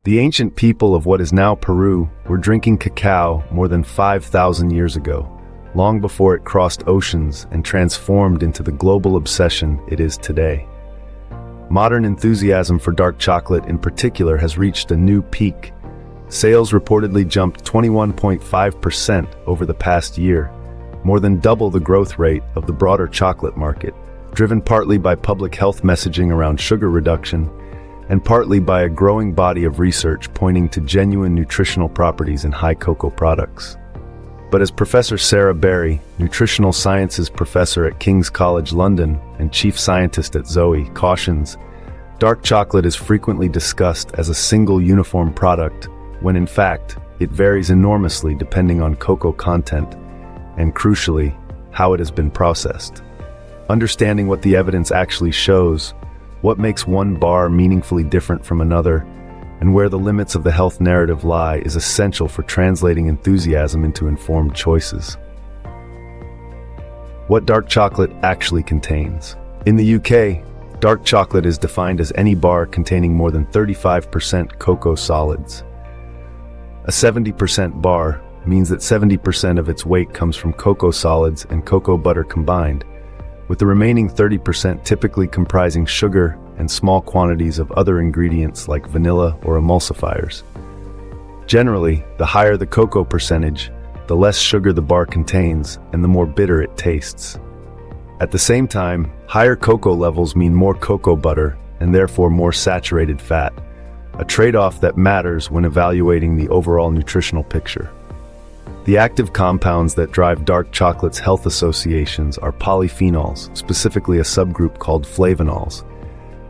The ancient people of what is now Peru were drinking cacao more than 5,000 years ago, long before it crossed oceans and transformed into the global obsession it is today. Modern enthusiasm for dark chocolate in particular has reached a new peak. Sales reportedly jumped 21.5% over the past year, more than double the growth rate of the broader chocolate market, driven partly by public health messaging around sugar reduction and partly by a growing body of research pointing to genuine nutritional properties in high cocoa products. But as Professor Sarah Berry, nutritional sciences professor at King's College London and chief scientist at Zoe, cautions, dark chocolate is frequently discussed as a single uniform product, when in fact, it varies enormously depending on cocoa content and, crucially, how it has been processed. Understanding what the evidence actually shows, what makes one bar meaningfully different from another, and where the limits of the health narrative lie is essential for translating enthusiasm into informed choices. What dark chocolate actually contains. In the UK, dark chocolate is defined as any bar containing more than 35% cocoa solids. A 70% bar means that 70% of its weight comes from cocoa solids and cocoa butter combined, with the remaining 30% typically comprising sugar and small quantities of other ingredients like vanilla or emulsifiers. Generally, the higher the cocoa percentage, the less sugar the bar contains and the more bitter it tastes. At the same time, higher cocoa levels mean more cocoa butter and therefore more saturated fat, a trade-off that matters when evaluating the overall nutritional picture. The active compounds that drive dark chocolate's health associations are polyphenols, specifically a subgroup called flavonols.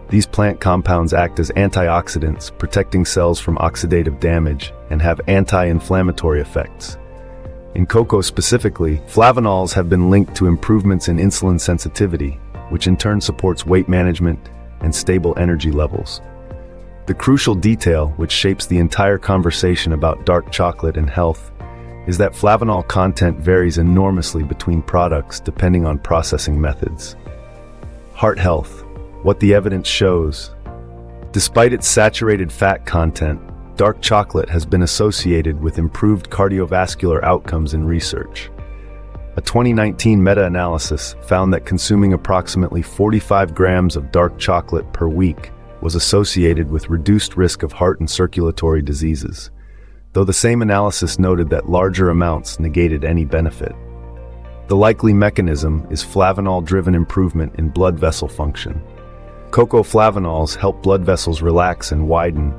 These plant compounds act as antioxidants, protecting cells from oxidative damage, and have anti-inflammatory effects. In cocoa specifically, flavonols have been linked to improvements in insulin sensitivity, which in turn supports weight management and stable energy levels. The crucial detail, which shapes the entire conversation about dark chocolate and health, is that flavonol content varies enormously between products depending on processing methods. Heart health, what the evidence shows. Despite its saturated fat content, dark chocolate has been associated with improved cardiovascular outcomes in research. A 2019 meta-analysis found that consuming approximately 45 grams of dark chocolate per week was associated with reduced risk of heart and circulatory diseases, though the same analysis noted that larger amounts negated any benefit. The likely mechanism is flavanol-driven improvement in blood vessel function. Cocoa flavonols help blood vessels relax and widen,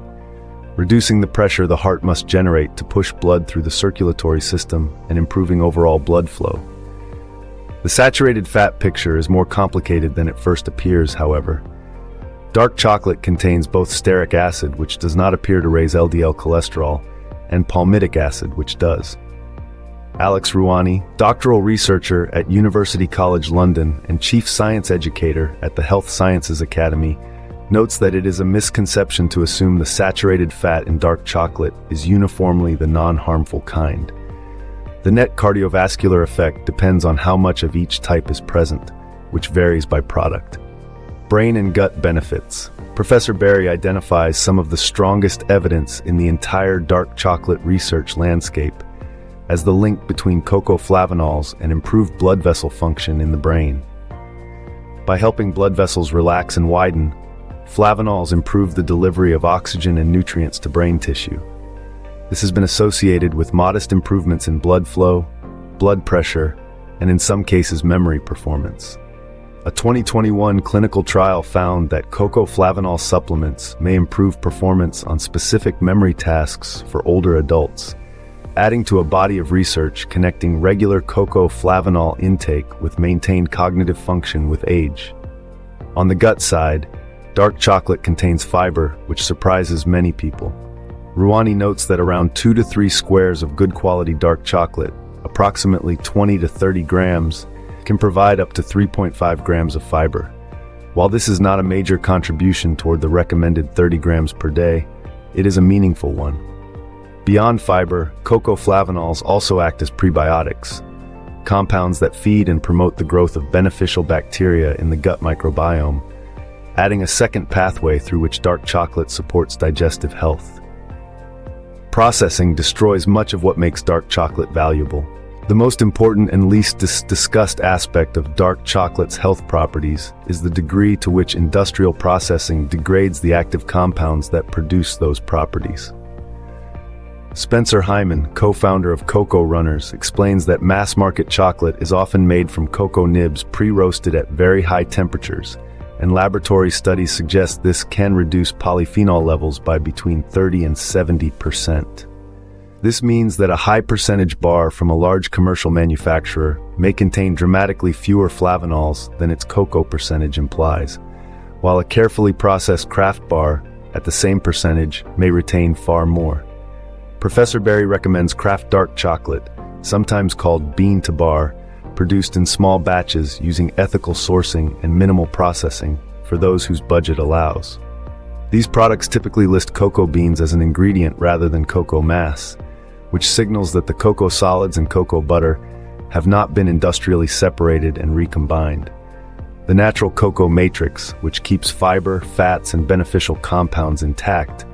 reducing the pressure the heart must generate to push blood through the circulatory system and improving overall blood flow. The saturated fat picture is more complicated than it first appears, however. Dark chocolate contains both stearic acid, which does not appear to raise LDL cholesterol, and palmitic acid, which does. Alex Rouhani, doctoral researcher at University College London and chief science educator at the Health Sciences Academy, notes that it is a misconception to assume the saturated fat in dark chocolate is uniformly the non-harmful kind. The net cardiovascular effect depends on how much of each type is present, which varies by product. Brain and gut benefits. Professor Berry identifies some of the strongest evidence in the entire dark chocolate research landscape as the link between cocoa flavonols and improved blood vessel function in the brain. By helping blood vessels relax and widen, flavonols improve the delivery of oxygen and nutrients to brain tissue. This has been associated with modest improvements in blood flow, blood pressure, and in some cases memory performance. A 2021 clinical trial found that cocoa flavanol supplements may improve performance on specific memory tasks for older adults, adding to a body of research connecting regular cocoa flavanol intake with maintained cognitive function with age. On the gut side, dark chocolate contains fiber, which surprises many people. Rouhani notes that around 2 to 3 squares of good quality dark chocolate, approximately 20 to 30 grams, can provide up to 3.5 grams of fiber. While this is not a major contribution toward the recommended 30 grams per day, it is a meaningful one. Beyond fiber, cocoa flavanols also act as prebiotics, compounds that feed and promote the growth of beneficial bacteria in the gut microbiome, adding a second pathway through which dark chocolate supports digestive health. Processing destroys much of what makes dark chocolate valuable. The most important and least discussed aspect of dark chocolate's health properties is the degree to which industrial processing degrades the active compounds that produce those properties. Spencer Hyman, co-founder of Cocoa Runners, explains that mass-market chocolate is often made from cocoa nibs pre-roasted at very high temperatures, and laboratory studies suggest this can reduce polyphenol levels by between 30 and 70%. This means that a high percentage bar from a large commercial manufacturer may contain dramatically fewer flavanols than its cocoa percentage implies, while a carefully processed craft bar at the same percentage may retain far more. Professor Berry recommends craft dark chocolate, sometimes called bean-to-bar, produced in small batches using ethical sourcing and minimal processing for those whose budget allows. These products typically list cocoa beans as an ingredient rather than cocoa mass, which signals that the cocoa solids and cocoa butter have not been industrially separated and recombined. The natural cocoa matrix, which keeps fiber, fats, and beneficial compounds intact,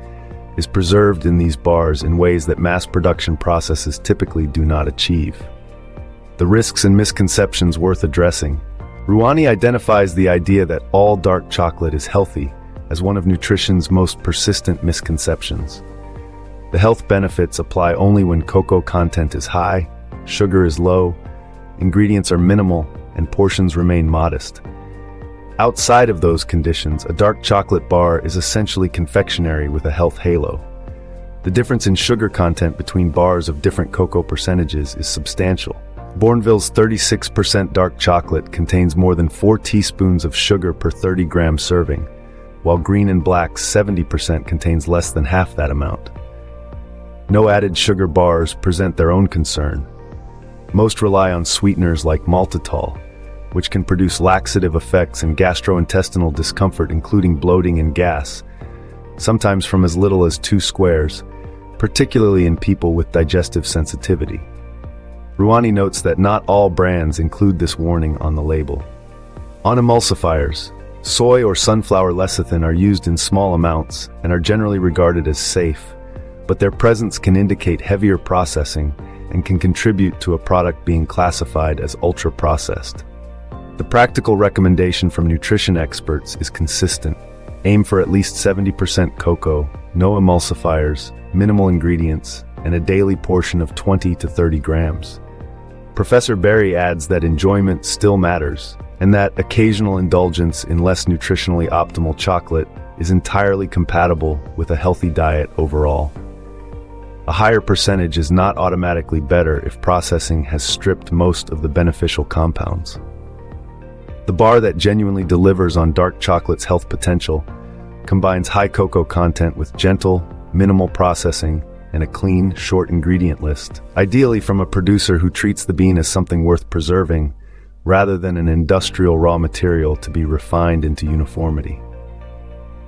is preserved in these bars in ways that mass production processes typically do not achieve. The risks and misconceptions worth addressing. Rouhani identifies the idea that all dark chocolate is healthy as one of nutrition's most persistent misconceptions. The health benefits apply only when cocoa content is high, sugar is low, ingredients are minimal, and portions remain modest. Outside of those conditions, a dark chocolate bar is essentially confectionery with a health halo. The difference in sugar content between bars of different cocoa percentages is substantial. Bournville's 36% dark chocolate contains more than 4 teaspoons of sugar per 30-gram serving, while Green and Black's 70% contains less than half that amount. No added sugar bars present their own concern. Most rely on sweeteners like maltitol, which can produce laxative effects and gastrointestinal discomfort, including bloating and gas, sometimes from as little as 2 squares, particularly in people with digestive sensitivity. Rouhani notes that not all brands include this warning on the label. On emulsifiers, soy or sunflower lecithin are used in small amounts and are generally regarded as safe, but their presence can indicate heavier processing and can contribute to a product being classified as ultra-processed. The practical recommendation from nutrition experts is consistent. Aim for at least 70% cocoa, no emulsifiers, minimal ingredients, and a daily portion of 20 to 30 grams. Professor Berry adds that enjoyment still matters, and that occasional indulgence in less nutritionally optimal chocolate is entirely compatible with a healthy diet overall. A higher percentage is not automatically better if processing has stripped most of the beneficial compounds. The bar that genuinely delivers on dark chocolate's health potential combines high cocoa content with gentle, minimal processing and a clean, short ingredient list, ideally from a producer who treats the bean as something worth preserving rather than an industrial raw material to be refined into uniformity.